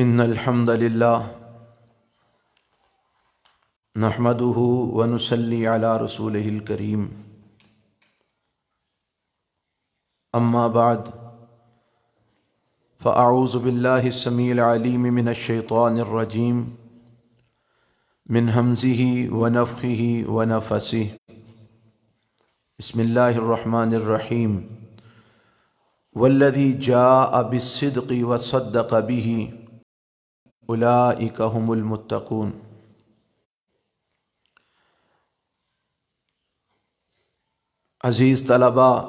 ان الحمد للہ نحمده ونصلی علی رسولہ الکریم اما بعد فاعوذ باللہ السمیع العلیم من الشیطان الرجیم من ہمزہ ونفخہ ونفثہ بسم اللہ الرحمن الرحیم والذی جاء بالصدق وصدق بہ اولئک هم المتقون۔ عزیز طلباء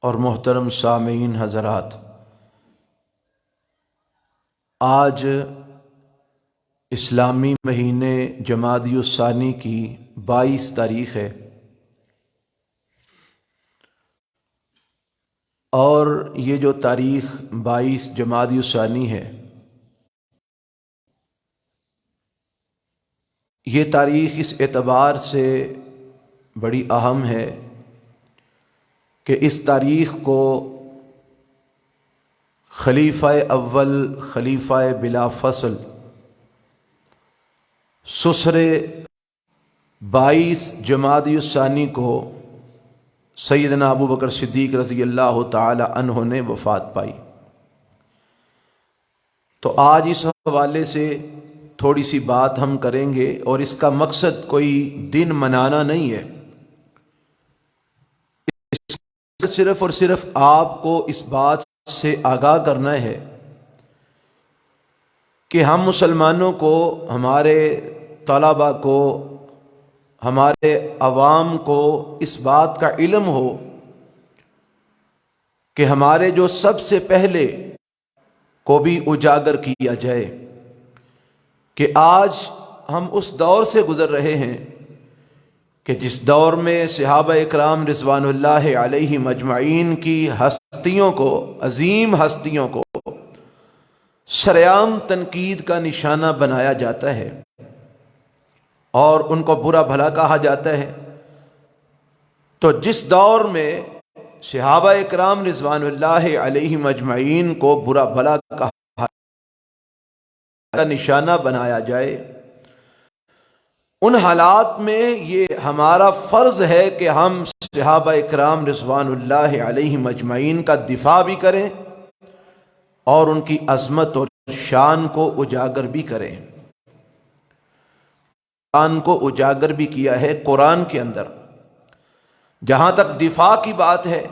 اور محترم سامعین حضرات، آج اسلامی مہینے جمادی الثانی کی 22 تاریخ ہے، اور یہ جو تاریخ 22 جمادی الثانی ہے، یہ تاریخ اس اعتبار سے بڑی اہم ہے کہ اس تاریخ کو خلیفہ اول، خلیفہ بلا فصل، سسر 22 جمادی الثانی کو سیدنا ابو بکر صدیق رضی اللہ تعالی عنہ نے وفات پائی۔ تو آج اس حوالے سے تھوڑی سی بات ہم کریں گے، اور اس کا مقصد کوئی دن منانا نہیں ہے، صرف اور صرف آپ کو اس بات سے آگاہ کرنا ہے کہ ہم مسلمانوں کو، ہمارے طلباء کو، ہمارے عوام کو اس بات کا علم ہو کہ ہمارے جو سب سے پہلے کو بھی اجاگر کیا جائے کہ آج ہم اس دور سے گزر رہے ہیں کہ جس دور میں صحابہ اکرام رضوان اللہ علیہ مجمعین کی ہستیوں کو، عظیم ہستیوں کو سرعام تنقید کا نشانہ بنایا جاتا ہے اور ان کو برا بھلا کہا جاتا ہے۔ تو جس دور میں صحابہ اکرام رضوان اللہ علیہ مجمعین کو برا بھلا کہا کا نشانہ بنایا جائے، ان حالات میں یہ ہمارا فرض ہے کہ ہم صحابہ اکرام رضوان اللہ علیہ مجمعین کا دفاع بھی کریں اور ان کی عظمت اور شان کو اجاگر بھی کریں۔ شان کو اجاگر بھی کیا ہے قرآن کے اندر۔ جہاں تک دفاع کی بات ہے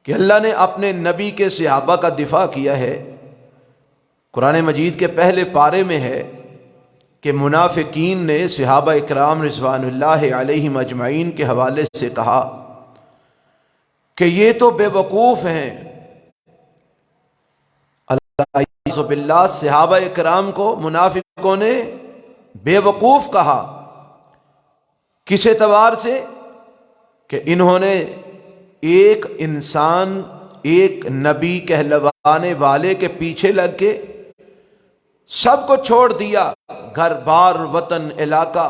کہ اللہ نے اپنے نبی کے صحابہ کا دفاع کیا ہے، قرآن مجید کے پہلے پارے میں ہے کہ منافقین نے صحابہ اکرام رضوان اللہ علیہ مجمعین کے حوالے سے کہا کہ یہ تو بے وقوف ہیں۔ اللہ باللہ، صحابہ اکرام کو منافقوں نے بے وقوف کہا۔ کس اعتبار سے؟ کہ انہوں نے ایک انسان، ایک نبی کہلوانے والے کے پیچھے لگ کے سب کو چھوڑ دیا، گھر بار وطن علاقہ،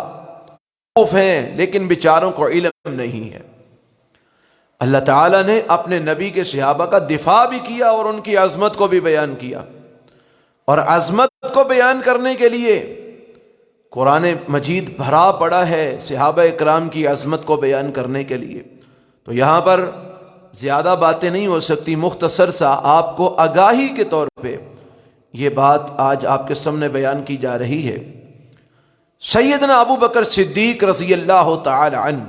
خوف ہیں لیکن بیچاروں کو علم نہیں ہے۔ اللہ تعالیٰ نے اپنے نبی کے صحابہ کا دفاع بھی کیا اور ان کی عظمت کو بھی بیان کیا، اور عظمت کو بیان کرنے کے لیے قرآن مجید بھرا پڑا ہے صحابہ اکرام کی عظمت کو بیان کرنے کے لیے۔ تو یہاں پر زیادہ باتیں نہیں ہو سکتی، مختصر سا آپ کو آگاہی کے طور پہ یہ بات آج آپ کے سامنے بیان کی جا رہی ہے۔ سیدنا ابو بکر صدیق رضی اللہ تعالی عنہ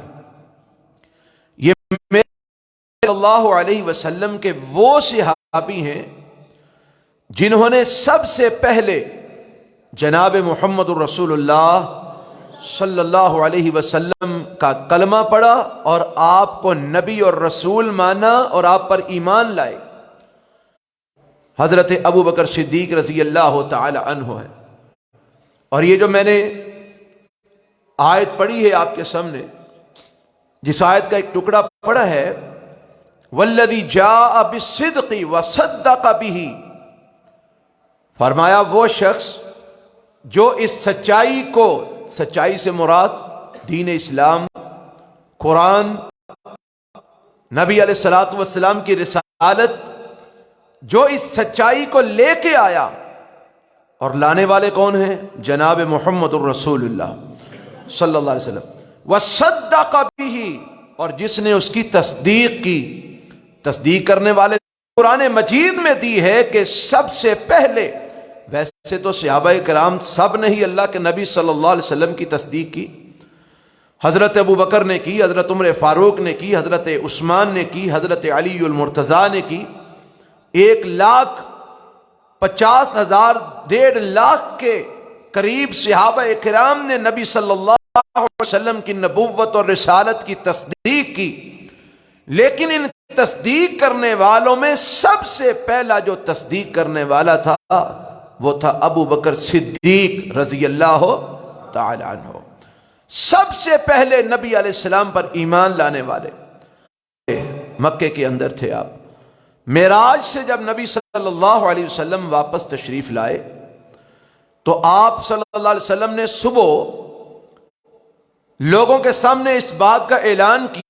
یہ صلی اللہ علیہ وسلم کے وہ صحابی ہیں جنہوں نے سب سے پہلے جناب محمد الرسول اللہ صلی اللہ علیہ وسلم کا کلمہ پڑھا اور آپ کو نبی اور رسول مانا اور آپ پر ایمان لائے۔ حضرت ابو بکر صدیق رضی اللہ تعالی عنہ ہے۔ اور یہ جو میں نے آیت پڑھی ہے آپ کے سامنے، جس آیت کا ایک ٹکڑا پڑھا ہے، والذی جاء بالصدق وصدق بہ، فرمایا وہ شخص جو اس سچائی کو، سچائی سے مراد دین اسلام، قرآن، نبی علیہ الصلوۃ والسلام کی رسالت جو اس سچائی کو لے کے آیا، اور لانے والے کون ہیں؟ جناب محمد الرسول اللہ صلی اللہ علیہ وسلم۔ وصدق بہ، اور جس نے اس کی تصدیق کی۔ تصدیق کرنے والے قرآن مجید میں دی ہے کہ سب سے پہلے، ویسے تو صحابہ کرام سب نے ہی اللہ کے نبی صلی اللہ علیہ وسلم کی تصدیق کی۔ حضرت ابو بکر نے کی، حضرت عمر فاروق نے کی، حضرت عثمان نے کی، حضرت علی المرتضیٰ نے کی۔ 1,50,000 1,50,000 کے قریب صحابہ کرام نے نبی صلی اللہ علیہ وسلم کی نبوت اور رسالت کی تصدیق کی، لیکن ان تصدیق کرنے والوں میں سب سے پہلا جو تصدیق کرنے والا تھا وہ تھا ابو بکر صدیق رضی اللہ تعالی عنہ۔ سب سے پہلے نبی علیہ السلام پر ایمان لانے والے مکے کے اندر تھے آپ۔ معراج سے جب نبی صلی اللہ علیہ وسلم واپس تشریف لائے تو آپ صلی اللہ علیہ وسلم نے صبح لوگوں کے سامنے اس بات کا اعلان کیا،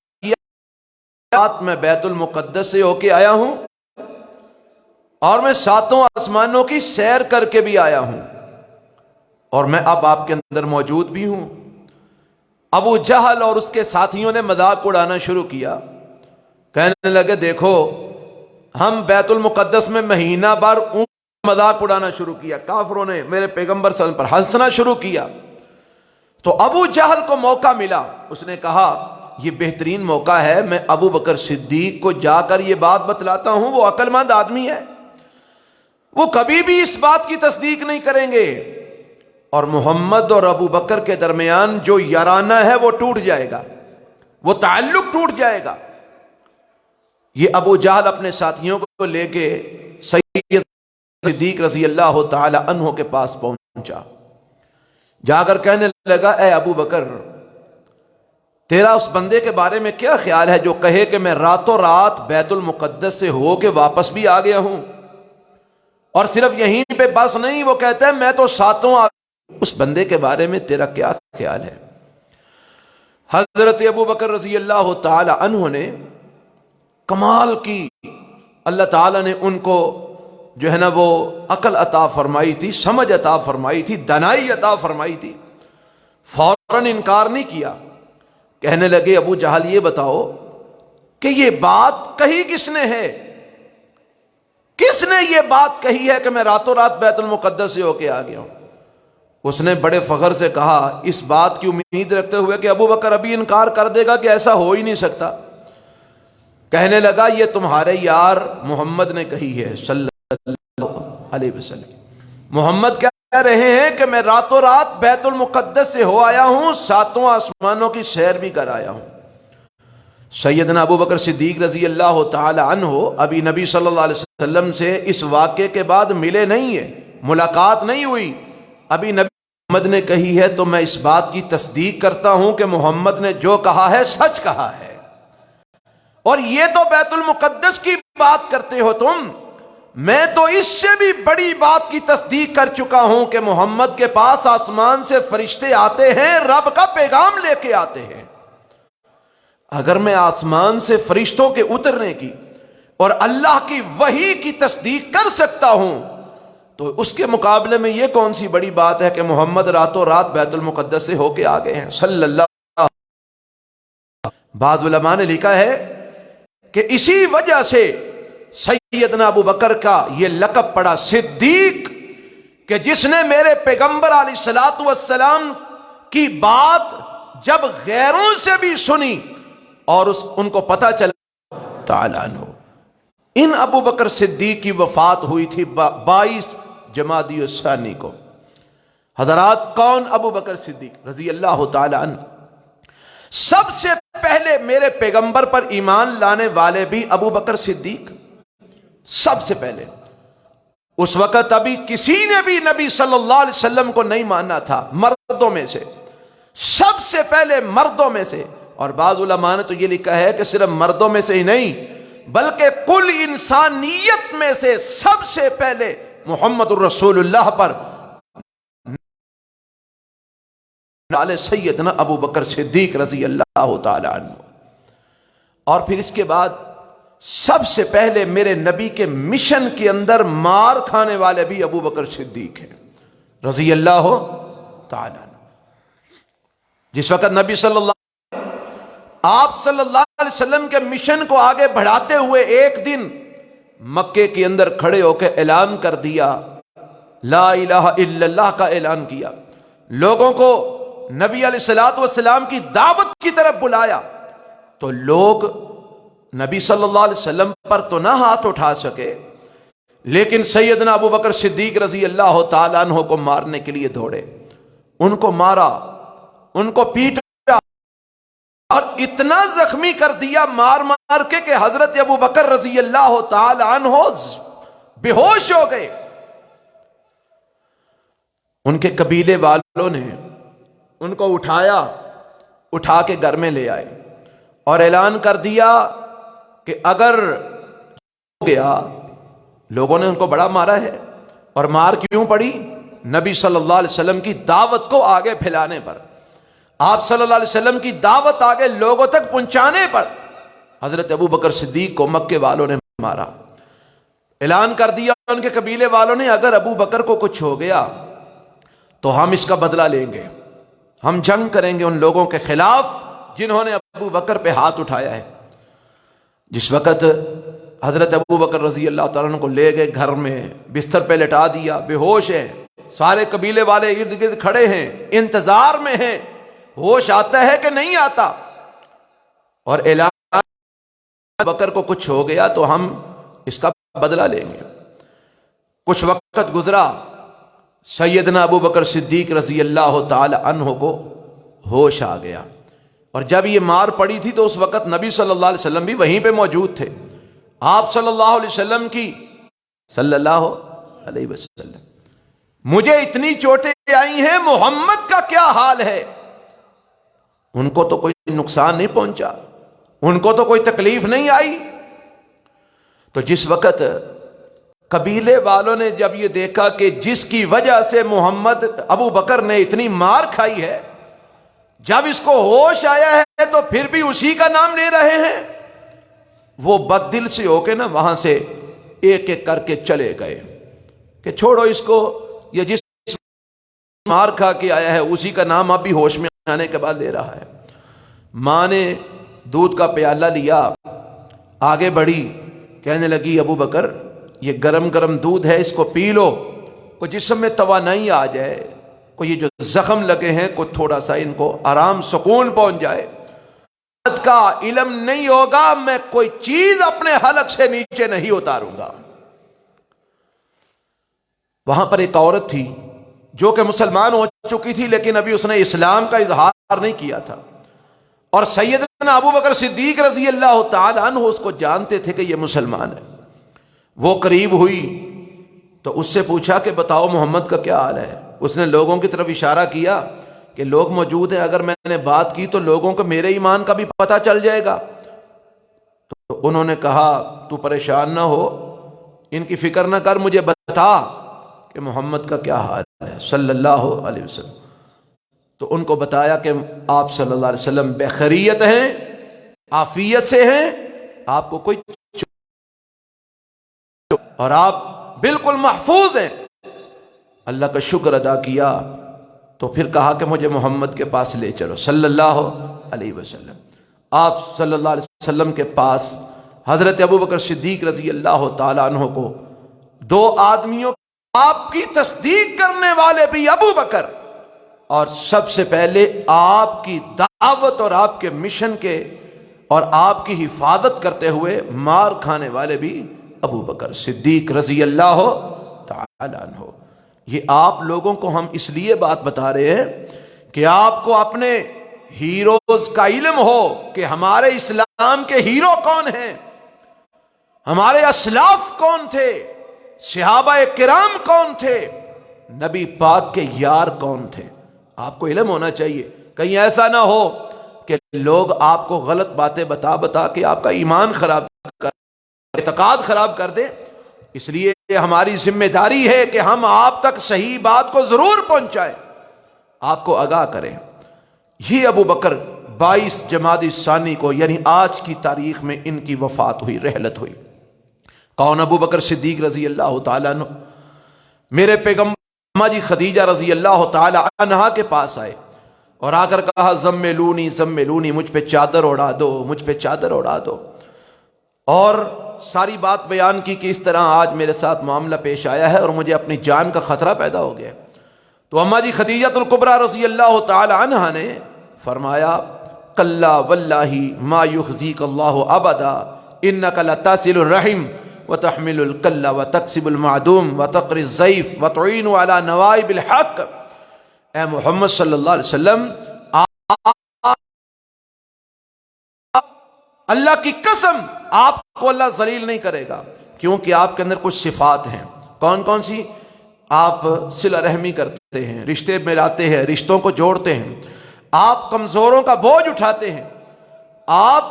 میں بیت المقدس سے ہو کے آیا ہوں اور میں 7 آسمانوں کی سیر کر کے بھی آیا ہوں، اور میں اب آپ کے اندر موجود بھی ہوں۔ ابو جہل اور اس کے ساتھیوں نے مذاق اڑانا شروع کیا، کہنے لگے دیکھو ہم بیت المقدس میں مہینہ بھر مذاق اڑانا شروع کیا، کافروں نے میرے پیغمبر صلی اللہ علیہ وسلم پر ہنسنا شروع کیا۔ تو ابو جہل کو موقع ملا، اس نے کہا یہ بہترین موقع ہے، میں ابو بکر صدیق کو جا کر یہ بات بتلاتا ہوں، وہ عقل مند آدمی ہے، وہ کبھی بھی اس بات کی تصدیق نہیں کریں گے، اور محمد اور ابو بکر کے درمیان جو یارانہ ہے وہ ٹوٹ جائے گا، وہ تعلق ٹوٹ جائے گا۔ یہ ابو جہل اپنے ساتھیوں کو لے کے سید صدیق رضی اللہ تعالی عنہ کے پاس پہنچا، جا کر کہنے لگا اے ابو بکر، تیرا اس بندے کے بارے میں کیا خیال ہے جو کہے کہ میں راتوں رات بیت المقدس سے ہو کے واپس بھی آ گیا ہوں، اور صرف یہیں پہ بس نہیں، وہ کہتا ہے میں تو 7 اس بندے کے بارے میں تیرا کیا خیال ہے؟ حضرت ابو بکر رضی اللہ تعالی عنہ نے کمال کی، اللہ تعالیٰ نے ان کو جو ہے نا وہ عقل عطا فرمائی تھی، سمجھ عطا فرمائی تھی، دانائی عطا فرمائی تھی، فوراً انکار نہیں کیا۔ کہنے لگے ابو جہل یہ بتاؤ کہ یہ بات کہی کس نے ہے؟ کس نے یہ بات کہی ہے کہ میں راتوں رات بیت المقدس سے ہو کے آ گیا ہوں؟ اس نے بڑے فخر سے کہا، اس بات کی امید رکھتے ہوئے کہ ابو بکر ابھی انکار کر دے گا کہ ایسا ہو ہی نہیں سکتا، کہنے لگا یہ تمہارے یار محمد نے کہی ہے صلی اللہ علیہ وسلم۔ محمد کہہ رہے ہیں کہ میں راتوں رات بیت المقدس سے ہو آیا ہوں، 7 آسمانوں کی سیر بھی کر آیا ہوں۔ سیدنا ابو بکر صدیق رضی اللہ تعالی عنہ ابھی نبی صلی اللہ علیہ وسلم سے اس واقعے کے بعد ملے نہیں ہیں، ملاقات نہیں ہوئی، ابھی نبی محمد نے کہی ہے تو میں اس بات کی تصدیق کرتا ہوں کہ محمد نے جو کہا ہے سچ کہا ہے۔ اور یہ تو بیت المقدس کی بات کرتے ہو تم، میں تو اس سے بھی بڑی بات کی تصدیق کر چکا ہوں کہ محمد کے پاس آسمان سے فرشتے آتے ہیں، رب کا پیغام لے کے آتے ہیں۔ اگر میں آسمان سے فرشتوں کے اترنے کی اور اللہ کی وحی کی تصدیق کر سکتا ہوں تو اس کے مقابلے میں یہ کون سی بڑی بات ہے کہ محمد راتوں رات بیت المقدس سے ہو کے آ گئے ہیں صلی اللہ۔ بعض علماء نے لکھا ہے کہ اسی وجہ سے سیدنا ابو بکر کا یہ لقب پڑا صدیق، کہ جس نے میرے پیغمبر علیہ الصلوۃ والسلام کی بات جب غیروں سے بھی سنی اور ان کو پتہ چلا تعالیٰ عنہ۔ ان ابو بکر صدیق کی وفات ہوئی تھی 22 جمادی الثانی کو۔ حضرات کون ابو بکر صدیق رضی اللہ تعالی عنہ؟ سب سے پہلے میرے پیغمبر پر ایمان لانے والے بھی ابو بکر صدیق، سب سے پہلے۔ اس وقت ابھی کسی نے بھی نبی صلی اللہ علیہ وسلم کو نہیں ماننا تھا، مردوں میں سے سب سے پہلے، مردوں میں سے۔ اور بعض علماء نے تو یہ لکھا ہے کہ صرف مردوں میں سے ہی نہیں بلکہ کل انسانیت میں سے سب سے پہلے محمد الرسول اللہ پر سیدنا ابو بکر صدیق رضی اللہ تعالی عنہ۔ اور پھر اس کے بعد سب سے پہلے میرے نبی کے مشن کے اندر مار کھانے والے بھی ابو بکر صدیق ہیں رضی اللہ تعالی عنہ۔ جس وقت نبی آپ صلی اللہ علیہ وسلم کے مشن کو آگے بڑھاتے ہوئے ایک دن مکے کے اندر کھڑے ہو کے اعلان کر دیا، لا الہ الا اللہ کا اعلان کیا، لوگوں کو نبی علیہ الصلوۃ والسلام کی دعوت کی طرف بلایا، تو لوگ نبی صلی اللہ علیہ وسلم پر تو نہ ہاتھ اٹھا سکے، لیکن سیدنا ابو بکر صدیق رضی اللہ تعالیٰ عنہ کو مارنے کے لیے دوڑے، ان کو مارا، ان کو پیٹا اور اتنا زخمی کر دیا مار مار کے کہ حضرت ابو بکر رضی اللہ تعالیٰ عنہ بے ہوش ہو گئے۔ ان کے قبیلے والوں نے ان کو اٹھا کے گھر میں لے آئے اور اعلان کر دیا کہ اگر ہو گیا، لوگوں نے ان کو بڑا مارا ہے، اور مار کیوں پڑی؟ نبی صلی اللہ علیہ وسلم کی دعوت کو آگے پھیلانے پر، آپ صلی اللہ علیہ وسلم کی دعوت آگے لوگوں تک پہنچانے پر حضرت ابو بکر صدیق کو مکے والوں نے مارا۔ اعلان کر دیا ان کے قبیلے والوں نے، اگر ابو بکر کو کچھ ہو گیا تو ہم اس کا بدلہ لیں گے، ہم جنگ کریں گے ان لوگوں کے خلاف جنہوں نے ابو بکر پہ ہاتھ اٹھایا ہے۔ جس وقت حضرت ابو بکر رضی اللہ تعالیٰ عنہ کو لے گئے گھر میں، بستر پہ لٹا دیا، بے ہوش ہے، سارے قبیلے والے ارد گرد کھڑے ہیں، انتظار میں ہیں، ہوش آتا ہے کہ نہیں آتا، اور اعلان ابو بکر کو کچھ ہو گیا تو ہم اس کا بدلہ لیں گے۔ کچھ وقت گزرا، سیدنا ابو بکر صدیق رضی اللہ تعالی عنہ کو ہوش آ گیا، اور جب یہ مار پڑی تھی تو اس وقت نبی صلی اللہ علیہ وسلم بھی وہیں پہ موجود تھے۔ آپ صلی اللہ علیہ وسلم کی صلی اللہ علیہ وسلم، مجھے اتنی چوٹیں آئی ہیں، محمد کا کیا حال ہے؟ ان کو تو کوئی نقصان نہیں پہنچا، ان کو تو کوئی تکلیف نہیں آئی۔ تو جس وقت قبیلے والوں نے جب یہ دیکھا کہ جس کی وجہ سے محمد ابو بکر نے اتنی مار کھائی ہے، جب اس کو ہوش آیا ہے تو پھر بھی اسی کا نام لے رہے ہیں، وہ بد دل سے ہو کے نا وہاں سے ایک ایک کر کے چلے گئے کہ چھوڑو اس کو، یہ جس مار کھا کے آیا ہے اسی کا نام اب بھی ہوش میں آنے کے بعد لے رہا ہے۔ ماں نے دودھ کا پیالہ لیا، آگے بڑھی، کہنے لگی ابو بکر یہ گرم گرم دودھ ہے، اس کو پی لو، کوئی جسم میں توانائی آ جائے، کوئی یہ جو زخم لگے ہیں کوئی تھوڑا سا ان کو آرام سکون پہنچ جائے۔ کا علم نہیں ہوگا میں کوئی چیز اپنے حلق سے نیچے نہیں اتاروں گا۔ وہاں پر ایک عورت تھی جو کہ مسلمان ہو چکی تھی، لیکن ابھی اس نے اسلام کا اظہار نہیں کیا تھا، اور سیدنا ابو بکر صدیق رضی اللہ تعالی عنہ اس کو جانتے تھے کہ یہ مسلمان ہے۔ وہ قریب ہوئی تو اس سے پوچھا کہ بتاؤ محمد کا کیا حال ہے؟ اس نے لوگوں کی طرف اشارہ کیا کہ لوگ موجود ہیں، اگر میں نے بات کی تو لوگوں کو میرے ایمان کا بھی پتہ چل جائے گا۔ تو انہوں نے کہا تو پریشان نہ ہو، ان کی فکر نہ کر، مجھے بتا کہ محمد کا کیا حال ہے صلی اللہ علیہ وسلم۔ تو ان کو بتایا کہ آپ صلی اللہ علیہ وسلم بخیریت ہیں، عافیت سے ہیں، آپ کو کوئی اور آپ بالکل محفوظ ہیں۔ اللہ کا شکر ادا کیا، تو پھر کہا کہ مجھے محمد کے پاس لے چلو صلی اللہ علیہ وسلم۔ آپ صلی اللہ علیہ وسلم کے پاس حضرت ابو بکر صدیق رضی اللہ تعالی عنہ کو دو آدمیوں، آپ کی تصدیق کرنے والے بھی ابو بکر، اور سب سے پہلے آپ کی دعوت اور آپ کے مشن کے اور آپ کی حفاظت کرتے ہوئے مار کھانے والے بھی ابو بکر صدیق رضی اللہ تعالی عنہ۔ یہ آپ لوگوں کو ہم اس لیے بات بتا رہے ہیں کہ آپ کو اپنے ہیروز کا علم ہو کہ ہمارے اسلام کے ہیرو کون ہیں، ہمارے اسلاف کون تھے، صحابہ کرام کون تھے، نبی پاک کے یار کون تھے۔ آپ کو علم ہونا چاہیے، کہیں ایسا نہ ہو کہ لوگ آپ کو غلط باتیں بتا بتا کے آپ کا ایمان خراب کر، اعتقاد خراب کر دیں۔ اس لیے ہماری ذمہ داری ہے کہ ہم آپ تک صحیح بات کو ضرور پہنچائیں، آپ کو آگاہ کریں۔ یہ ابو بکر 22 جمادی ثانی کو یعنی آج کی تاریخ میں ان کی وفات ہوئی، رحلت ہوئی۔ کون؟ ابو بکر صدیق رضی اللہ تعالیٰ عنہ میرے پیغمبر جی خدیجہ رضی اللہ تعالیٰ عنہا کے پاس آئے اور آ کر کہا زملونی زملونی، مجھ پہ چادر اڑا دو، مجھ پہ چادر اڑا دو، اور ساری بات بیان کی کہ اس طرح آج میرے ساتھ معاملہ پیش آیا ہے اور مجھے اپنی جان کا خطرہ پیدا ہو گیا۔ تو اماں جی خدیجہ الکبریٰ رضی اللہ تعالی عنہا نے فرمایا کلا واللہ ما یخزیک اللہ ابدا انک لتصل الرحم وتحمل الکل وتکسب المعدوم وتقری الضیف وتعین علی نوائب الحق۔ اے محمد صلی اللہ علیہ وسلم، اللہ کی قسم آپ کو اللہ ذلیل نہیں کرے گا، کیونکہ آپ کے اندر کچھ صفات ہیں۔ کون کون سی؟ آپ صلہ رحمی کرتے ہیں، رشتے ملاتے ہیں، رشتوں کو جوڑتے ہیں، آپ کمزوروں کا بوجھ اٹھاتے ہیں، آپ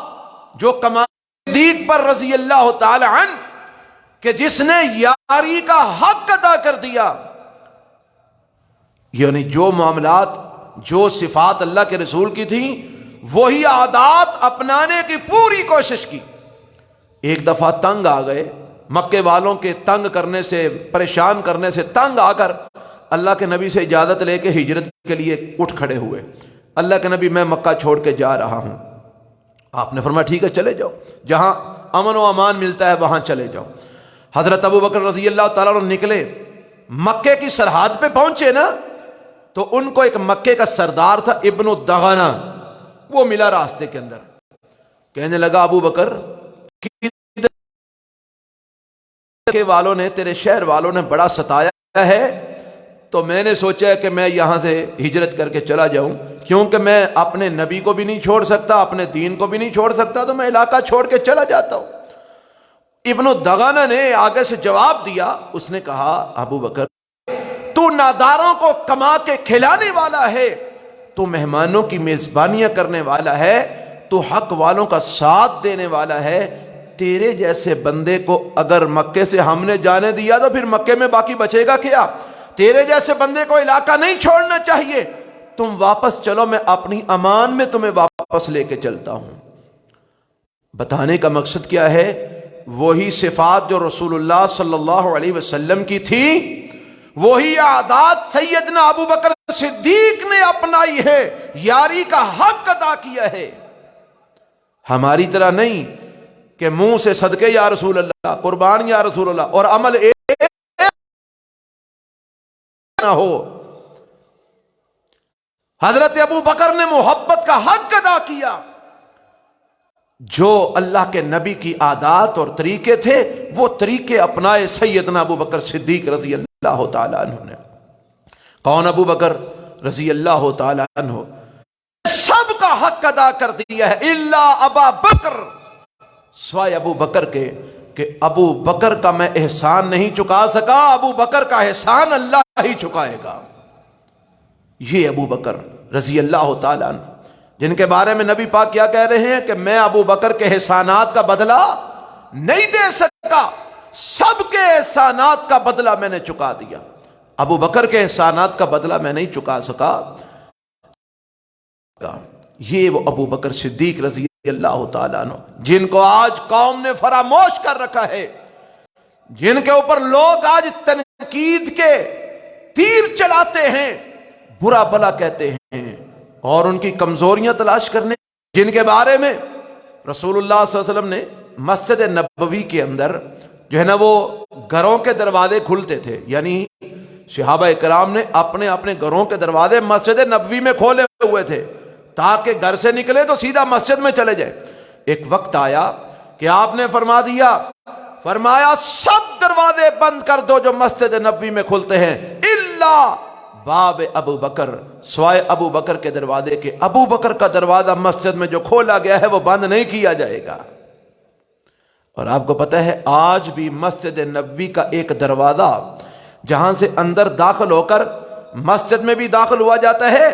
جو صدیق پر رضی اللہ تعالی عنہ کہ جس نے یاری کا حق ادا کر دیا، یعنی جو معاملات جو صفات اللہ کے رسول کی تھیں وہی عادات اپنانے کی پوری کوشش کی۔ ایک دفعہ تنگ آ گئے، مکے والوں کے تنگ کرنے سے، پریشان کرنے سے تنگ آ کر اللہ کے نبی سے اجازت لے کے ہجرت کے لیے اٹھ کھڑے ہوئے۔ اللہ کے نبی میں مکہ چھوڑ کے جا رہا ہوں۔ آپ نے فرمایا ٹھیک ہے چلے جاؤ، جہاں امن و امان ملتا ہے وہاں چلے جاؤ۔ حضرت ابو بکر رضی اللہ تعالیٰ عنہ نکلے، مکے کی سرحد پہ پہنچے نا، تو ان کو ایک مکے کا سردار تھا ابن الدغنہ، وہ ملا راستے کے اندر، کہنے لگا ابو بکر کے والوں نے، تیرے شہر والوں نے بڑا ستایا ہے، تو میں نے سوچا کہ میں یہاں سے ہجرت کر کے چلا جاؤں، کیونکہ میں اپنے نبی کو بھی نہیں چھوڑ سکتا، اپنے دین کو بھی نہیں چھوڑ سکتا، تو میں علاقہ چھوڑ کے چلا جاتا ہوں۔ ابن الدغنہ نے آگے سے جواب دیا، اس نے کہا ابو بکر تو ناداروں کو کما کے کھلانے والا ہے، تو مہمانوں کی میزبانیاں کرنے والا ہے، تو حق والوں کا ساتھ دینے والا ہے، تیرے جیسے بندے کو اگر مکے سے ہم نے جانے دیا تو پھر مکے میں باقی بچے گا کیا؟ تیرے جیسے بندے کو علاقہ نہیں چھوڑنا چاہیے، تم واپس چلو، میں اپنی امان میں تمہیں واپس لے کے چلتا ہوں۔ بتانے کا مقصد کیا ہے؟ وہی صفات جو رسول اللہ صلی اللہ علیہ وسلم کی تھی، وہی عادات سیدنا ابو بکر صدیق نے اپنائی ہے، یاری کا حق ادا کیا ہے۔ ہماری طرح نہیں کہ منہ سے صدقے یا رسول اللہ، قربان یا رسول اللہ، اور عمل ایک نہ ہو۔ حضرت ابو بکر نے محبت کا حق ادا کیا، جو اللہ کے نبی کی عادات اور طریقے تھے وہ طریقے اپنائے سیدنا ابو بکر صدیق رضی اللہ تعالیٰ عنہ نے۔ کون؟ ابو بکر رضی اللہ تعالیٰ عنہ سب کا حق ادا کر دیا ہے، الا ابا بکر، سوائے ابو بکر کے، کہ ابو بکر کا میں احسان نہیں چکا سکا، ابو بکر کا احسان اللہ ہی چکائے گا۔ یہ ابو بکر رضی اللہ تعالیٰ عنہ جن کے بارے میں نبی پاک کیا کہہ رہے ہیں کہ میں ابو بکر کے احسانات کا بدلہ نہیں دے سکا، سب کے احسانات کا بدلہ میں نے چکا دیا، ابو بکر کے احسانات کا بدلہ میں نہیں چکا سکا۔ یہ وہ ابو بکر صدیق رضی اللہ تعالیٰ عنہ جن کو آج قوم نے فراموش کر رکھا ہے، جن کے اوپر لوگ آج تنقید کے تیر چلاتے ہیں، برا بھلا کہتے ہیں اور ان کی کمزوریاں تلاش کرنے، جن کے بارے میں رسول اللہ صلی اللہ علیہ وسلم نے مسجد نبوی کے اندر جو ہے نا وہ گھروں کے دروازے کھلتے تھے، یعنی صحابہ کرام نے اپنے اپنے گھروں کے دروازے مسجد نبوی میں کھولے ہوئے تھے تاکہ گھر سے نکلے تو سیدھا مسجد میں چلے جائے۔ ایک وقت آیا کہ آپ نے فرمایا سب دروازے بند کر دو جو مسجد نبوی میں کھلتے ہیں، الا باب ابو بکر، سوائے ابو بکر کے دروازے کے۔ ابو بکر کا دروازہ مسجد میں جو کھولا گیا ہے وہ بند نہیں کیا جائے گا۔ اور آپ کو پتہ ہے آج بھی مسجد نبوی کا ایک دروازہ جہاں سے اندر داخل ہو کر مسجد میں بھی داخل ہوا جاتا ہے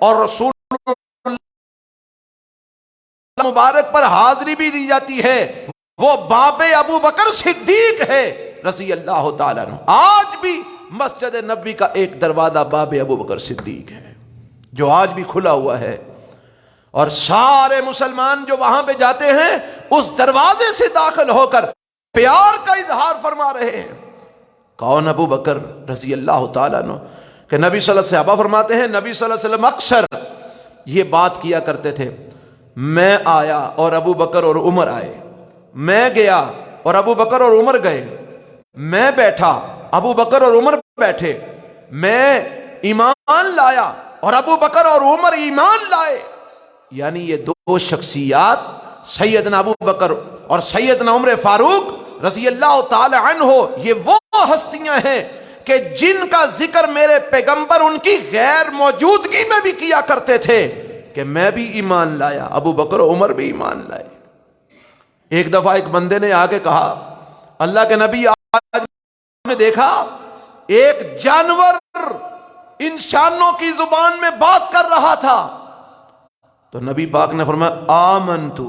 اور رسول مبارک پر حاضری بھی دی جاتی ہے، وہ باب ابو بکر صدیق ہے رضی اللہ تعالیٰ عنہ۔ آج بھی مسجد نبوی کا ایک دروازہ باب ابو بکر صدیق ہے جو آج بھی کھلا ہوا ہے۔ اور سارے مسلمان جو وہاں پہ جاتے ہیں اس دروازے سے داخل ہو کر پیار کا اظہار فرما رہے ہیں. کون؟ ابو بکر رضی اللہ تعالیٰ عنہ. کہ نبی صلی اللہ علیہ وسلم، صحابہ فرماتے ہیں نبی صلی اللہ علیہ وسلم اکثر یہ بات کیا کرتے تھے، میں آیا اور ابو بکر اور عمر آئے، میں گیا اور ابو بکر اور عمر گئے، میں بیٹھا ابو بکر اور عمر بیٹھے، میں ایمان لایا اور ابو بکر اور عمر ایمان لائے. یعنی یہ دو شخصیات سیدنا ابو بکر اور سیدنا عمر فاروق رضی اللہ تعالی عنہ، یہ وہ ہستیاں ہیں کہ جن کا ذکر میرے پیغمبر ان کی غیر موجودگی میں بھی کیا کرتے تھے کہ میں بھی ایمان لایا، ابو بکر و عمر بھی ایمان لائے. ایک دفعہ ایک بندے نے آگے کہا، اللہ کے نبی آج میں دیکھا ایک جانور انسانوں کی زبان میں بات کر رہا تھا. تو نبی پاک نے فرمایا آمنتو،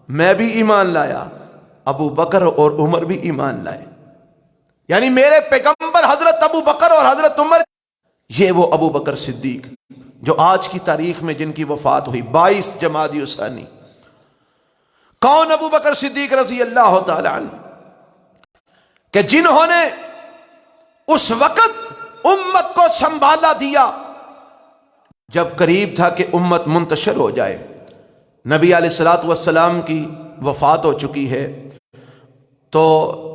میں بھی ایمان لایا، ابو بکر اور عمر بھی ایمان لائے. یعنی میرے پیغمبر حضرت ابو بکر اور حضرت عمر، یہ وہ ابو بکر صدیق جو آج کی تاریخ میں جن کی وفات ہوئی 22 جمادی الثانی. کون؟ ابو بکر صدیق رضی اللہ تعالی عنہ، کہ جنہوں نے اس وقت امت کو سنبھالا دیا جب قریب تھا کہ امت منتشر ہو جائے. نبی علیہ الصلوۃ والسلام کی وفات ہو چکی ہے تو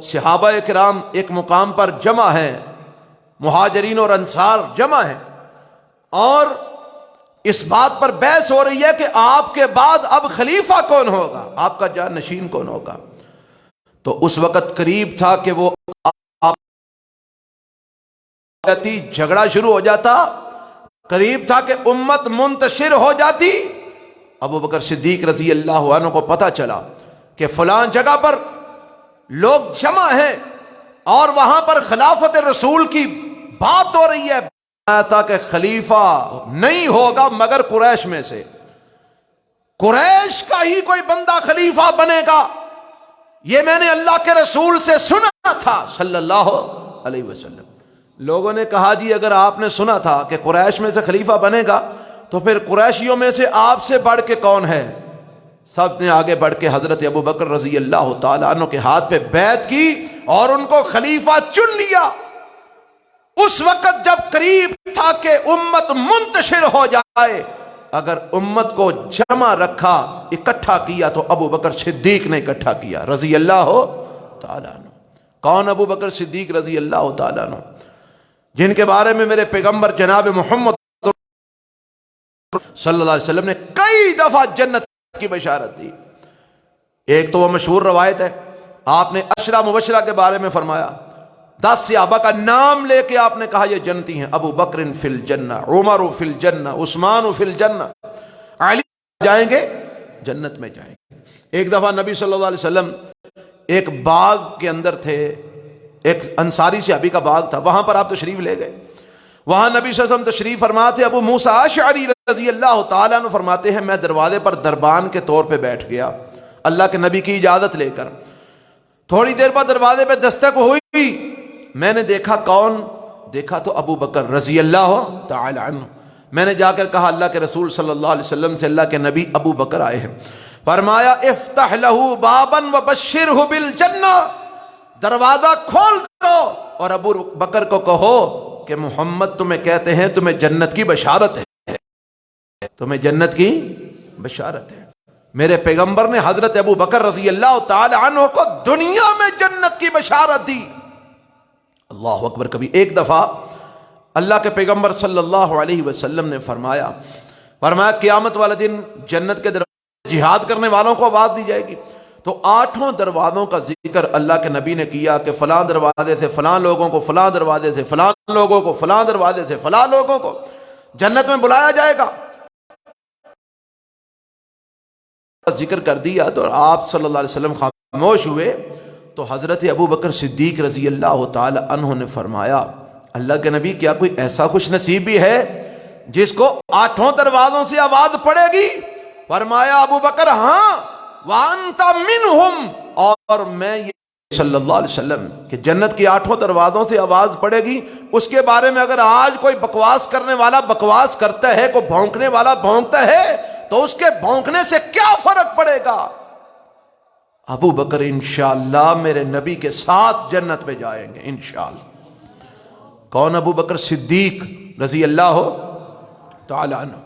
صحابہ کرام ایک مقام پر جمع ہیں، مہاجرین اور انصار جمع ہیں، اور اس بات پر بحث ہو رہی ہے کہ آپ کے بعد اب خلیفہ کون ہوگا، آپ کا جانشین کون ہوگا. تو اس وقت قریب تھا کہ وہ جھگڑا شروع ہو جاتا، قریب تھا کہ امت منتشر ہو جاتی. ابو بکر صدیق رضی اللہ عنہ کو پتہ چلا کہ فلان جگہ پر لوگ جمع ہیں اور وہاں پر خلافت رسول کی بات ہو رہی ہے، تھا کہ خلیفہ نہیں ہوگا مگر قریش میں سے، قریش کا ہی کوئی بندہ خلیفہ بنے گا. یہ میں نے اللہ کے رسول سے سنا تھا صلی اللہ علیہ وسلم. لوگوں نے کہا جی اگر آپ نے سنا تھا کہ قریش میں سے خلیفہ بنے گا تو پھر قریشیوں میں سے آپ سے بڑھ کے کون ہے؟ سب نے آگے بڑھ کے حضرت ابو بکر رضی اللہ تعالیٰ عنہ کے ہاتھ پہ بیعت کی اور ان کو خلیفہ چن لیا. اس وقت جب قریب تھا کہ امت منتشر ہو جائے، اگر امت کو جمع رکھا، اکٹھا کیا تو ابو بکر صدیق نے اکٹھا کیا رضی اللہ تعالیٰ عنہ. کون؟ ابو بکر صدیق رضی اللہ تعالیٰ عنہ، جن کے بارے میں میرے پیغمبر جناب محمد صلی اللہ علیہ وسلم نے کئی دفعہ جنت کی بشارت دی. ایک تو وہ مشہور روایت ہے، آپ نے عشرہ مبشرہ کے بارے میں فرمایا، 10 صحابہ کا نام لے کے آپ نے کہا یہ جنتی ہیں، ابو بکر فی الجنہ، عمر فی الجنہ، عثمان فی الجنہ، علی جائیں گے جنت میں جائیں گے. ایک دفعہ نبی صلی اللہ علیہ وسلم ایک باغ کے اندر تھے، ایک انصاری صحابی کا باغ تھا، وہاں پر آپ تشریف لے گئے. وہاں نبی صلی اللہ علیہ وسلم تشریف فرما تھے. ابو موسیٰ اشعری رضی اللہ تعالیٰ عنہ فرماتے ہیں میں دروازے پر دربان کے طور پہ بیٹھ گیا اللہ کے نبی کی اجازت لے کر. تھوڑی دیر بعد دروازے پہ دستک ہوئی، میں نے دیکھا کون؟ دیکھا تو ابو بکر رضی اللہ تعالی عنہ. میں نے جا کر کہا اللہ کے رسول صلی اللہ علیہ وسلم سے اللہ کے نبی ابو بکر آئے ہیں. فرمایا افتح لہ بابا وبشرہ بالجنہ، دروازہ کھول دو اور ابو بکر کو کہو کہ محمد تمہیں کہتے ہیں تمہیں جنت کی بشارت ہے، تمہیں جنت کی بشارت ہے. میرے پیغمبر نے حضرت ابو بکر رضی اللہ تعالی عنہ کو دنیا میں جنت کی بشارت دی. اللہ اکبر. کبھی ایک دفعہ اللہ کے پیغمبر صلی اللہ علیہ وسلم نے فرمایا قیامت والے دن جنت کے دروازے جہاد کرنے والوں کو آواز دی جائے گی تو 8 دروازوں کا ذکر اللہ کے نبی نے کیا کہ فلاں دروازے سے فلاں لوگوں کو، فلاں دروازے سے فلاں لوگوں کو، فلاں دروازے سے فلاں لوگوں کو جنت میں بلایا جائے گا. ذکر کر دیا تو آپ صلی اللہ علیہ وسلم خاموش ہوئے تو حضرت ابو بکر صدیق رضی اللہ تعالی عنہ نے فرمایا اللہ کے نبی کیا کوئی ایسا خوش نصیب بھی ہے جس کو 8 دروازوں سے آواز پڑے گی؟ فرمایا ابو بکر ہاں، وانت منہم، اور میں یہ صلی اللہ علیہ وسلم کہ جنت کی 8 دروازوں سے آواز پڑے گی. اس کے بارے میں اگر آج کوئی بکواس کرنے والا بکواس کرتا ہے، کوئی بھونکنے والا بھونکتا ہے تو اس کے بھونکنے سے کیا فرق پڑے گا؟ ابو بکر انشاءاللہ میرے نبی کے ساتھ جنت میں جائیں گے انشاءاللہ۔ کون؟ ابو بکر صدیق رضی اللہ تعالی عنہ،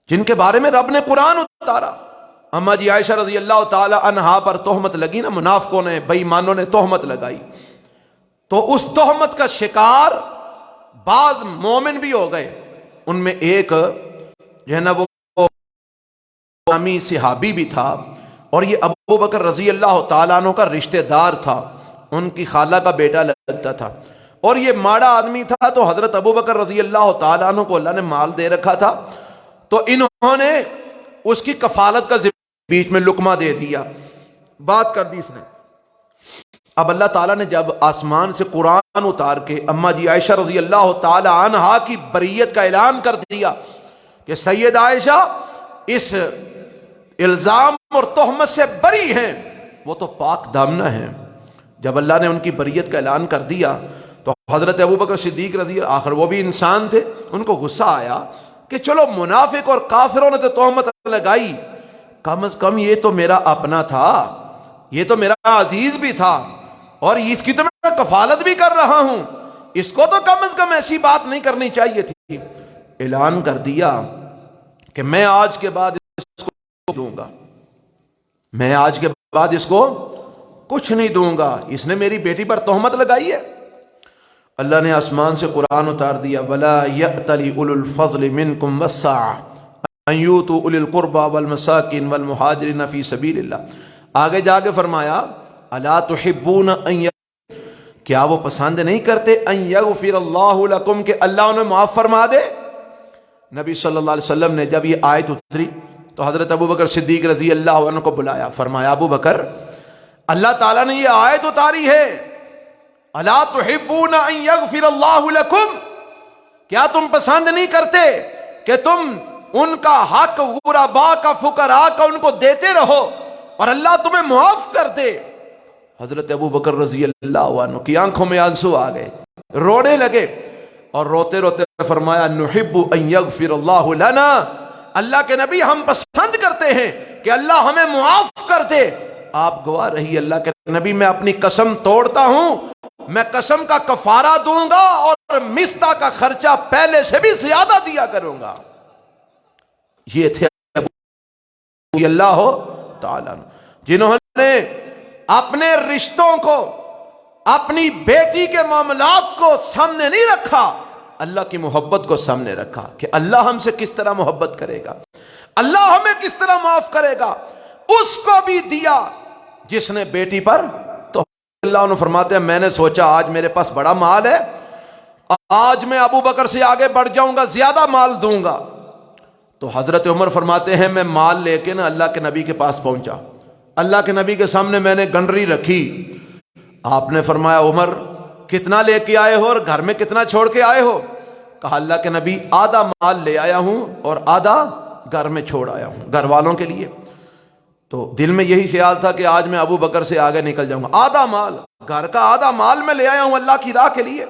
جن کے بارے میں رب نے قرآن اتارا۔ اما جی عائشہ رضی اللہ تعالی عنہا پر تہمت لگی نا، منافقوں نے، بے ایمانوں نے تہمت لگائی، تو اس تہمت کا شکار بعض مومن بھی ہو گئے۔ ان میں ایک جو ہے نا وہ نامی صحابی بھی تھا، اور یہ ابو بکر رضی اللہ تعالیٰ عنہ کا رشتہ دار تھا، ان کی خالہ کا بیٹا لگتا تھا، اور یہ ماڑا آدمی تھا۔ تو حضرت ابو بکر رضی اللہ تعالیٰ عنہ کو اللہ نے مال دے رکھا تھا، تو انہوں نے اس کی کفالت کا بیچ میں لقمہ دے دیا، بات کر دی اس نے۔ اب اللہ تعالیٰ نے جب آسمان سے قرآن اتار کے اما جی عائشہ رضی اللہ تعالی عنہا کی بریت کا اعلان کر دیا کہ سید عائشہ اس الزام اور تہمت سے بری ہیں، وہ تو پاک دامنہ ہیں، جب اللہ نے ان کی بریت کا اعلان کر دیا تو حضرت ابو بکر صدیق رضی اللہ، آخر وہ بھی انسان تھے، ان کو غصہ آیا کہ چلو منافق اور کافروں نے تو تہمت لگائی، کم از کم یہ تو میرا اپنا تھا، یہ تو میرا عزیز بھی تھا، اور اس کی تو میں کفالت بھی کر رہا ہوں، اس کو تو کم از کم ایسی بات نہیں کرنی چاہیے تھی۔ اعلان کر دیا کہ میں آج کے بعد اس کو دوں گا، میں آج کے بعد اس کو کچھ نہیں دوں گا، اس نے میری بیٹی پر تہمت لگائی ہے۔ اللہ نے آسمان سے قرآن اتار دیا، وَلَا يَأْتَلِ أُولُو الْفَضْلِ مِنْكُمْ وَالسَّعَةِ أَنْ يُؤْتُوا أُولِي الْقُرْبَى وَالْمَسَاكِينَ وَالْمُهَاجِرِينَ فِي سَبِيلِ اللَّهِ۔ آگے جا کے فرمایا الا تحبون ان، کیا وہ پسند نہیں کرتے ان یغفر اللہ لکم، کہ اللہ انہیں معاف فرما دے۔ نبی صلی اللہ علیہ وسلم نے جب یہ آیت اتری تو حضرت ابو بکر صدیق رضی اللہ عنہ کو بلایا، فرمایا ابو بکر اللہ تعالیٰ نے یہ آیت اتاری ہے، الا تحبون ان یغفر اللہ لکم، کیا تم پسند نہیں کرتے کہ تم ان کا حق غرباء کا، فقراء کا ان کو دیتے رہو اور اللہ تمہیں معاف کر دے۔ حضرت ابو بکر رضی اللہ عنہ کی آنکھوں میں آنسو آ گئے، رونے لگے، اور روتے روتے فرمایا نحب ان یغفر اللہ لنا، اللہ کے نبی ہم پسند کرتے ہیں کہ اللہ ہمیں معاف کر دے۔ آپ گواہ رہی اللہ کے نبی، میں اپنی قسم توڑتا ہوں، میں قسم کا کفارہ دوں گا اور مستہ کا خرچہ پہلے سے بھی زیادہ دیا کروں گا۔ یہ تھے ابو اللہ تعالیٰ جنہوں نے اپنے رشتوں کو، اپنی بیٹی کے معاملات کو سامنے نہیں رکھا، اللہ کی محبت کو سامنے رکھا کہ اللہ ہم سے کس طرح محبت کرے گا، اللہ ہمیں کس طرح معاف کرے گا۔ اس کو بھی دیا جس نے بیٹی پر، تو اللہ عنہ فرماتے ہیں میں نے سوچا آج میرے پاس بڑا مال ہے، آج میں ابو بکر سے آگے بڑھ جاؤں گا، زیادہ مال دوں گا۔ تو حضرت عمر فرماتے ہیں میں مال لے کے نا اللہ کے نبی کے پاس پہنچا، اللہ کے نبی کے سامنے میں نے گنڈری رکھی، آپ نے فرمایا عمر کتنا لے کے آئے ہو اور گھر میں کتنا چھوڑ کے آئے ہو؟ کہا اللہ کے نبی آدھا مال لے آیا ہوں اور آدھا گھر میں چھوڑ آیا ہوں گھر والوں کے لیے۔ تو دل میں یہی خیال تھا کہ آج میں ابو بکر سے آگے نکل جاؤں گا، آدھا مال، گھر کا آدھا مال میں لے آیا ہوں اللہ کی راہ کے لیے۔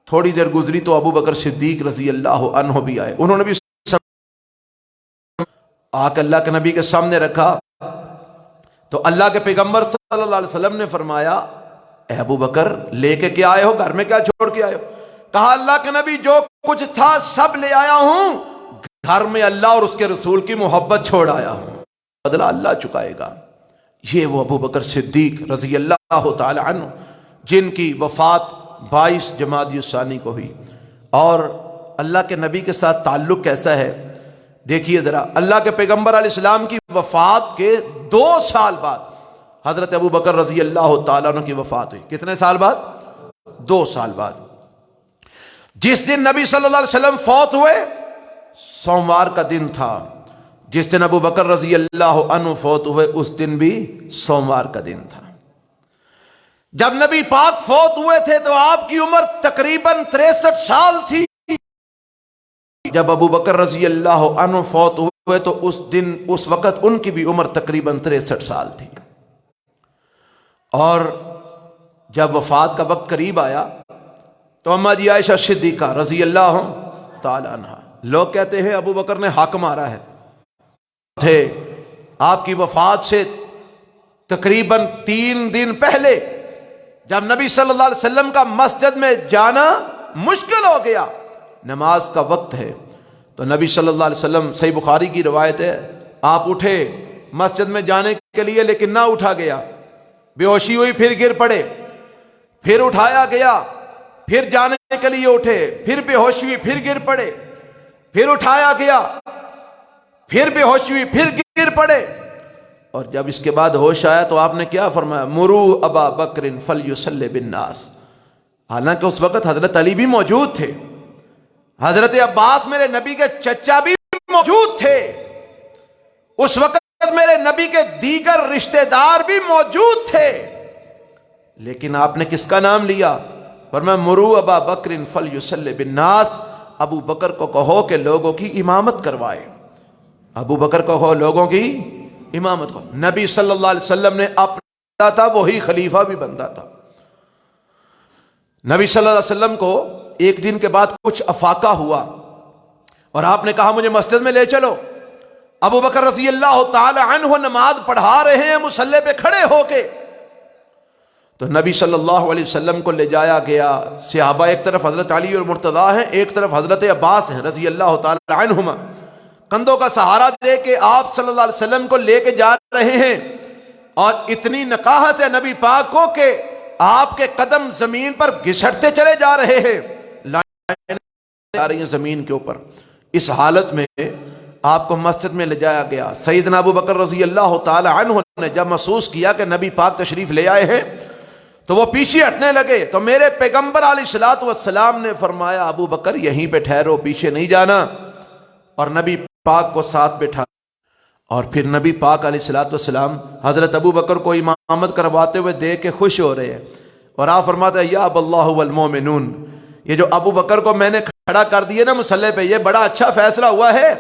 تھوڑی دیر گزری تو ابو بکر صدیق رضی اللہ عنہ بھی آئے، انہوں نے بھی آ کے اللہ کے نبی کے سامنے رکھا، تو اللہ کے پیغمبر صلی اللہ علیہ وسلم نے فرمایا اے ابو بکر لے کے کیا آئے ہو، گھر میں کیا چھوڑ کے آئے ہو؟ کہا اللہ کے نبی جو کچھ تھا سب لے آیا ہوں، گھر میں اللہ اور اس کے رسول کی محبت چھوڑ آیا ہوں، بدلہ اللہ چکائے گا۔ یہ وہ ابو بکر صدیق رضی اللہ تعالی عنہ جن کی وفات 22 جمادی الثانی کو ہوئی، اور اللہ کے نبی کے ساتھ تعلق کیسا ہے دیکھیے ذرا۔ اللہ کے پیغمبر علیہ السلام کی وفات کے 2 سال بعد حضرت ابو بکر رضی اللہ تعالیٰ عنہ کی وفات ہوئی۔ کتنے سال بعد؟ 2 سال بعد۔ جس دن نبی صلی اللہ علیہ وسلم فوت ہوئے سوموار کا دن تھا، جس دن ابو بکر رضی اللہ عنہ فوت ہوئے اس دن بھی سوموار کا دن تھا۔ جب نبی پاک فوت ہوئے تھے تو آپ کی عمر تقریباً 63 سال تھی۔ جب ابو بکر رضی اللہ عنہ فوت ہوئے تو اس وقت ان کی بھی عمر تقریباً 63 سال تھی۔ اور جب وفات کا وقت قریب آیا تو اما جی عائشہ صدیقہ رضی اللہ تعالی عنہ، لوگ کہتے ہیں ابو بکر نے حق مارا ہے، تھے آپ کی وفات سے تقریباً 3 دن پہلے جب نبی صلی اللہ علیہ وسلم کا مسجد میں جانا مشکل ہو گیا، نماز کا وقت ہے، تو نبی صلی اللہ علیہ وسلم، صحیح بخاری کی روایت ہے، آپ اٹھے مسجد میں جانے کے لیے لیکن نہ اٹھا گیا، بے ہوشی ہوئی، پھر گر پڑے، پھر اٹھایا گیا، پھر جانے کے لیے اٹھے، پھر بے ہوش ہوئی، پھر گر پڑے، پھر اٹھایا گیا، پھر بے ہوش ہوئی، پھر گر پڑے، اور جب اس کے بعد ہوش آیا تو آپ نے کیا فرمایا؟ مرو ابا بکر فلیصلی بالناس۔ حالانکہ اس وقت حضرت علی بھی موجود تھے، حضرت عباس میرے نبی کے چچا بھی موجود تھے، اس وقت میرے نبی کے دیگر رشتہ دار بھی موجود تھے، لیکن آپ نے کس کا نام لیا؟ فرمایا مرو ابا بکر فلیصلی بالناس، ابو بکر کو کہو کہ لوگوں کی امامت کروائے، ابو بکر کو کہو لوگوں کی امامت کو۔ نبی صلی اللہ علیہ وسلم نے اپنا تھا، وہی خلیفہ بھی بنتا تھا۔ نبی صلی اللہ علیہ وسلم کو ایک دن کے بعد کچھ افاقہ ہوا اور آپ نے کہا مجھے مسجد میں لے چلو۔ ابو بکر رضی اللہ تعالی عنہ نماز پڑھا رہے ہیں مصلی پہ کھڑے ہو کے، تو نبی صلی اللہ علیہ وسلم کو لے جایا گیا۔ صحابہ ایک طرف حضرت علی اور مرتضیٰ ہیں، ایک طرف حضرت عباس ہیں رضی اللہ تعالی عنہما، کندھوں کا سہارا دے کے آپ صلی اللہ علیہ وسلم کو لے کے جا رہے ہیں، اور اتنی نقاہت ہے نبی پاک کو کہ آپ کے قدم زمین پر گھسٹتے چلے جا رہے ہیں، لائنیں آ رہی ہیں زمین کے اوپر۔ اس حالت میں آپ کو مسجد میں لے جایا گیا۔ سیدنا ابو بکر رضی اللہ تعالی عنہ نے جب محسوس کیا کہ نبی پاک تشریف لے آئے ہیں تو وہ پیچھے ہٹنے لگے، تو میرے پیغمبر علیہ الصلوۃ والسلام نے فرمایا ابو بکر یہیں پہ ٹھہرو، پیچھے نہیں جانا، اور نبی پاک کو ساتھ بٹھا، اور پھر نبی پاک علیہ الصلوۃ والسلام حضرت ابو بکر کو امامت کرواتے ہوئے دیکھ کے خوش ہو رہے ہیں، اور آپ فرماتے ہیں یا اب اللہ والمومنون، یہ جو ابو بکر کو میں نے کھڑا کر دیا نا مصلی پہ، یہ بڑا اچھا فیصلہ ہوا ہے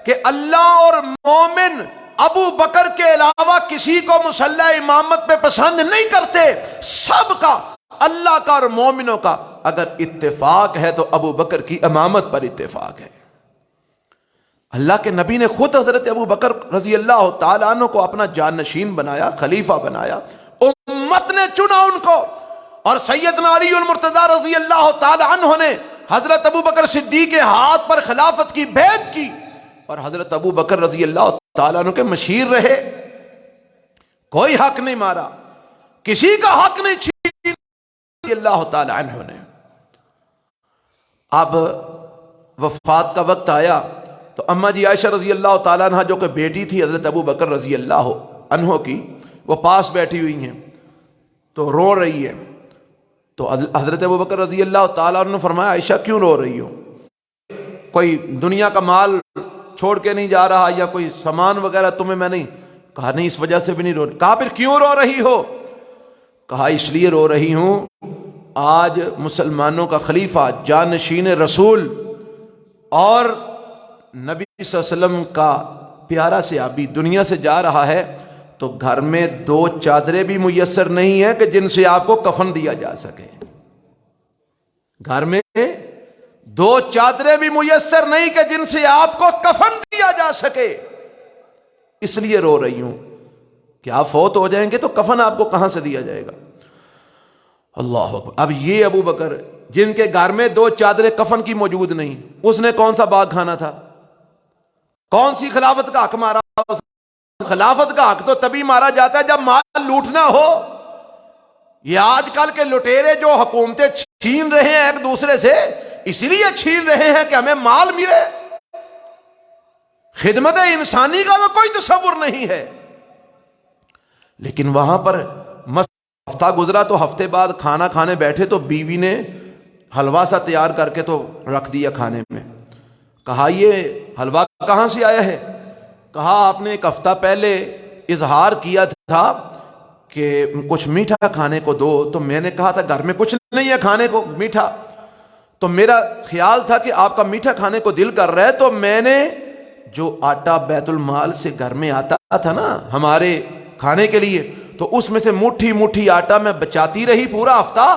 کہ اللہ اور مومن ابو بکر کے علاوہ کسی کو مصلی امامت پہ پسند نہیں کرتے، سب کا، اللہ کا اور مومنوں کا اگر اتفاق ہے تو ابو بکر کی امامت پر اتفاق ہے۔ اللہ کے نبی نے خود حضرت ابو بکر رضی اللہ تعالیٰ عنہ کو اپنا جانشین بنایا، خلیفہ بنایا، امت نے چنا ان کو، اور سیدنا علی المرتضیٰ رضی اللہ تعالیٰ عنہ نے حضرت ابو بکر صدیق کے ہاتھ پر خلافت کی بیعت کی، اور حضرت ابو بکر رضی اللہ تعالیٰ عنہ کے مشیر رہے، کوئی حق نہیں مارا، کسی کا حق نہیں چھین رضی اللہ تعالیٰ عنہ نے۔ اب وفات کا وقت آیا تو اماں جی عائشہ رضی اللہ تعالیٰ عنہ جو کہ بیٹی تھی حضرت ابو بکر رضی اللہ عنہ کی، وہ پاس بیٹھی ہوئی ہیں تو رو رہی ہے، تو حضرت ابو بکر رضی اللہ تعالیٰ عنہ نے فرمایا عائشہ کیوں رو رہی ہو؟ کوئی دنیا کا مال چھوڑ کے نہیں جا رہا یا کوئی سامان وغیرہ تمہیں میں نہیں؟ کہا نہیں اس وجہ سے بھی نہیں رو رہی۔ کہا پھر کیوں رو رہی ہو؟ کہا اس لیے رو رہی ہوں آج مسلمانوں کا خلیفہ، جانشین رسول اور نبی صلی اللہ علیہ وسلم کا پیارا صحابی دنیا سے جا رہا ہے، تو گھر میں 2 چادریں بھی میسر نہیں ہیں کہ جن سے آپ کو کفن دیا جا سکے، گھر میں 2 چادریں بھی میسر نہیں کہ جن سے آپ کو کفن دیا جا سکے، اس لیے رو رہی ہوں کہ آپ فوت ہو جائیں گے تو کفن آپ کو کہاں سے دیا جائے گا؟ اللہ اکبر۔ اب یہ ابو بکر جن کے گھر میں 2 چادریں کفن کی موجود نہیں، اس نے کون سا باغ کھانا تھا؟ کون سی خلافت کا حق مارا؟ خلافت کا حق تو تبھی مارا جاتا ہے جب مال لوٹنا ہو۔ یہ آج کل کے لٹیرے جو حکومتیں چھین رہے ہیں ایک دوسرے سے، اس لیے چھین رہے ہیں کہ ہمیں مال ملے، خدمت انسانی کا تو کوئی تصور نہیں ہے۔ لیکن وہاں پر ہفتہ گزرا تو ہفتے بعد کھانا کھانے بیٹھے تو بیوی نے حلوہ سا تیار کر کے تو رکھ دیا کھانے میں۔ کہا یہ حلوہ کہاں سے آیا ہے؟ کہا آپ نے 1 ہفتہ پہلے اظہار کیا تھا کہ کچھ میٹھا کھانے کو دو، تو میں نے کہا تھا گھر میں کچھ نہیں ہے کھانے کو میٹھا، تو میرا خیال تھا کہ آپ کا میٹھا کھانے کو دل کر رہا ہے، تو میں نے جو آٹا بیت المال سے گھر میں آتا تھا نا ہمارے کھانے کے لیے، تو اس میں سے مٹھی مٹھی آٹا میں بچاتی رہی پورا ہفتہ،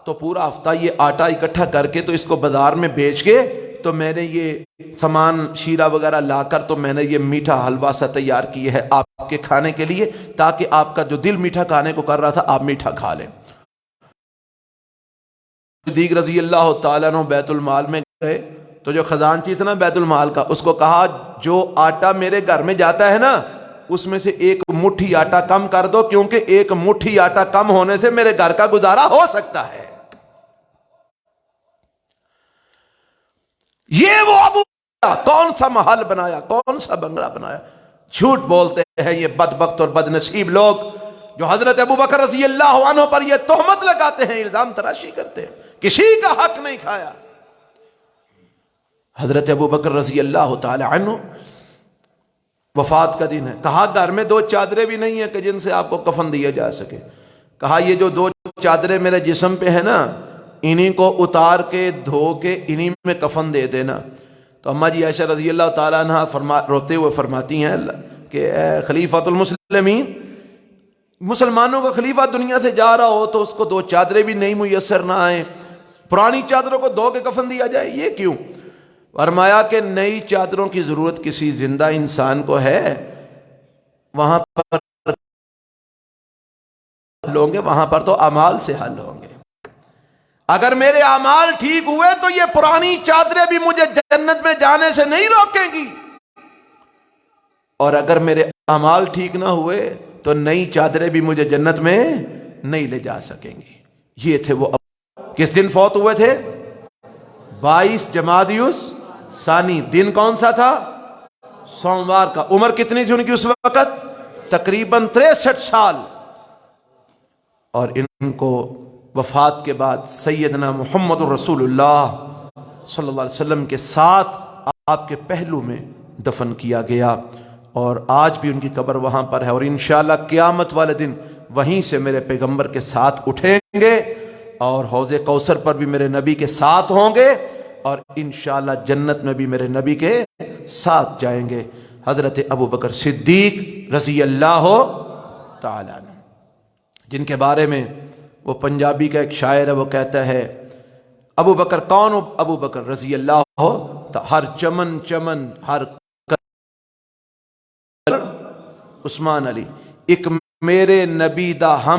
تو پورا ہفتہ یہ آٹا اکٹھا کر کے تو اس کو بازار میں بیچ کے تو میں نے یہ سامان شیرہ وغیرہ لا کر تو میں نے یہ میٹھا حلوہ سا تیار کیا ہے آپ کے کھانے کے لیے، تاکہ آپ کا جو دل میٹھا کھانے کو کر رہا تھا آپ میٹھا کھا لیں۔ صدیق رضی اللہ تعالیٰ عنہ بیت المال میں گئے تو جو خزانچی تھا نا بیت المال کا، اس کو کہا جو آٹا میرے گھر میں جاتا ہے نا اس میں سے ایک مٹھی آٹا کم کر دو، کیونکہ ایک مٹھی آٹا کم ہونے سے میرے گھر کا گزارا ہو سکتا ہے۔ یہ وہ ابو کون سا محل بنایا، کون سا بنگلہ بنایا؟ جھوٹ بولتے ہیں یہ بدبخت اور بد نصیب لوگ جو حضرت ابو بکر رضی اللہ عنہ پر یہ تہمت لگاتے ہیں، الزام تراشی کرتے ہیں، کسی کا حق نہیں کھایا۔ حضرت ابو بکر رضی اللہ تعالی عنہ وفات کا دن ہے، کہا گھر میں 2 چادریں بھی نہیں ہیں کہ جن سے آپ کو کفن دیا جا سکے۔ کہا یہ جو 2 چادریں میرے جسم پہ ہیں نا، انہی کو اتار کے دھو کے انہی میں کفن دے دینا۔ تو اماں جی عائشہ رضی اللہ تعالیٰ عنہ روتے ہوئے فرماتی ہیں کہ اے خلیفۃ المسلمین، مسلمانوں کا خلیفہ دنیا سے جا رہا ہو تو اس کو 2 چادریں بھی نہیں میسر نہ آئیں، پرانی چادروں کو دھو کے کفن دیا جائے، یہ کیوں؟ فرمایا کہ نئی چادروں کی ضرورت کسی زندہ انسان کو ہے، وہاں پر ہوں گے، وہاں پر تو اعمال سے حل ہوں گے۔ اگر میرے اعمال ٹھیک ہوئے تو یہ پرانی چادریں بھی مجھے جنت میں جانے سے نہیں روکیں گی، اور اگر میرے اعمال ٹھیک نہ ہوئے تو نئی چادریں بھی مجھے جنت میں نہیں لے جا سکیں گی۔ یہ تھے وہ کس دن فوت ہوئے تھے؟ 22 جمادی ثانی، دن کون سا تھا؟ سوموار کا۔ عمر کتنی تھی ان کی اس وقت؟ تقریباً 63 سال۔ اور ان کو وفات کے بعد سیدنا محمد رسول اللہ صلی اللہ علیہ وسلم کے ساتھ آپ کے پہلو میں دفن کیا گیا، اور آج بھی ان کی قبر وہاں پر ہے، اور انشاءاللہ قیامت والے دن وہیں سے میرے پیغمبر کے ساتھ اٹھیں گے اور حوض کوثر پر بھی میرے نبی کے ساتھ ہوں گے، اور انشاءاللہ جنت میں بھی میرے نبی کے ساتھ جائیں گے۔ حضرت ابو بکر صدیق رضی اللہ تعالیٰ عنہ، جن کے بارے میں وہ پنجابی کا ایک شاعر ہے، وہ کہتا ہے ابو بکر کون؟ ابو بکر رضی اللہ ہو، ہر چمن چمن ہر عثمان علی، ایک میرے نبی دا ہم